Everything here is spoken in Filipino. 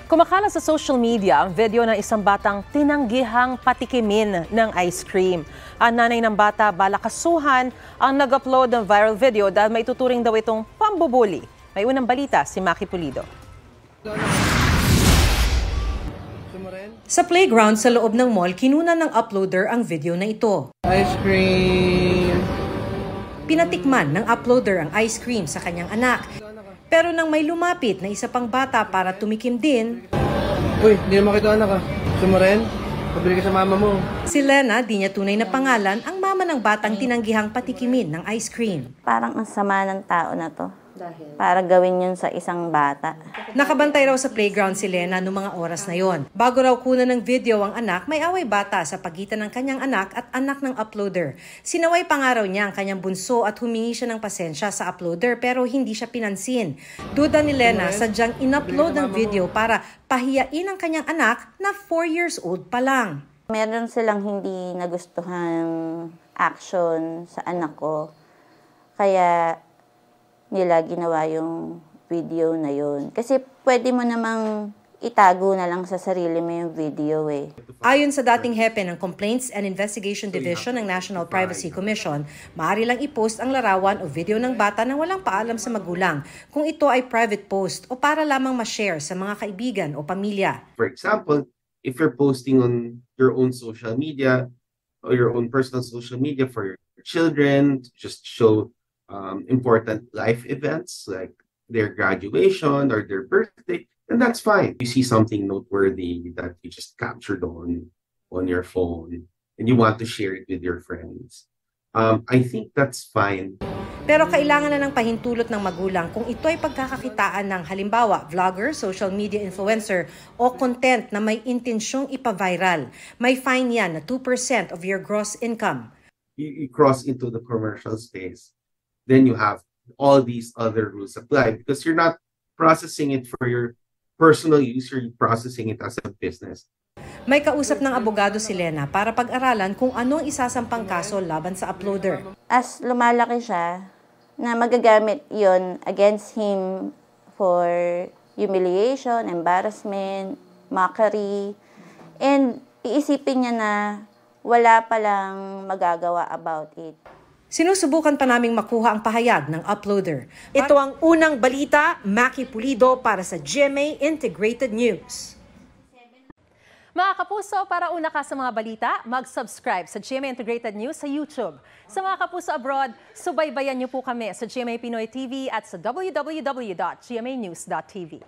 Kumakalat sa social media ang video ng isang batang tinanggihang patikimin ng ice cream. Ang nanay ng bata balakasuhan ang nag-upload ng viral video dahil may tuturing daw itong pambubuli. May unang balita si Maki Pulido. Sa playground sa loob ng mall, kinunan ng uploader ang video na ito. Ice cream! Pinatikman ng uploader ang ice cream sa kanyang anak. Pero nang may lumapit na isa pang bata para tumikim din, Uy, hindi na makita anak ah. Gusto mo rin? Pabili ka sa mama mo. si Lena, di niya tunay na pangalan, ang mama ng batang tinanggihang patikimin ng ice cream. Parang ang sama ng tao na to. Para gawin yun sa isang bata. Nakabantay raw sa playground si Lena noong mga oras na yon. Bago raw kunan ng video ang anak, may away bata sa pagitan ng kanyang anak at anak ng uploader. Sinaway pa nga raw niya ang kanyang bunso at humingi siya ng pasensya sa uploader pero hindi siya pinansin. Duda ni Lena, sadyang in-upload ng video para pahiyain ang kanyang anak na 4 years old pa lang. Meron silang hindi nagustuhang action sa anak ko. Kaya nila ginawa yung video na yun. Kasi pwede mo namang itago na lang sa sarili mo yung video eh. Ayon sa dating hepe ng Complaints and Investigation Division ng National Privacy Commission, maaari lang i-post ang larawan o video ng bata na walang paalam sa magulang kung ito ay private post o para lamang ma-share sa mga kaibigan o pamilya. For example, if you're posting on your own social media or your own personal social media for your children to just show important life events like their graduation or their birthday, then that's fine. You see something noteworthy that you just captured on your phone and you want to share it with your friends. I think that's fine. Pero kailangan na ng pahintulot ng magulang kung ito ay pagkakakitaan ng halimbawa, vlogger, social media influencer o content na may intensyong ipa-viral. May fine yan na 2% of your gross income. You cross into the commercial space, then you have all these other rules apply because you're not processing it for your personal use, you're processing it as a business. May kausap ng abogado si Lena para pag-aralan kung anong isasampang kaso laban sa uploader. As lumalaki siya, na magagamit yon against him for humiliation, embarrassment, mockery, and iisipin niya na wala palang magagawa about it. Sinusubukan pa naming makuha ang pahayag ng uploader. Ito ang unang balita, Maki Pulido para sa GMA Integrated News. Mga kapuso, para una ka sa mga balita, mag-subscribe sa GMA Integrated News sa YouTube. Sa mga kapuso abroad, subaybayan niyo po kami sa GMA Pinoy TV at sa www.gmanews.tv.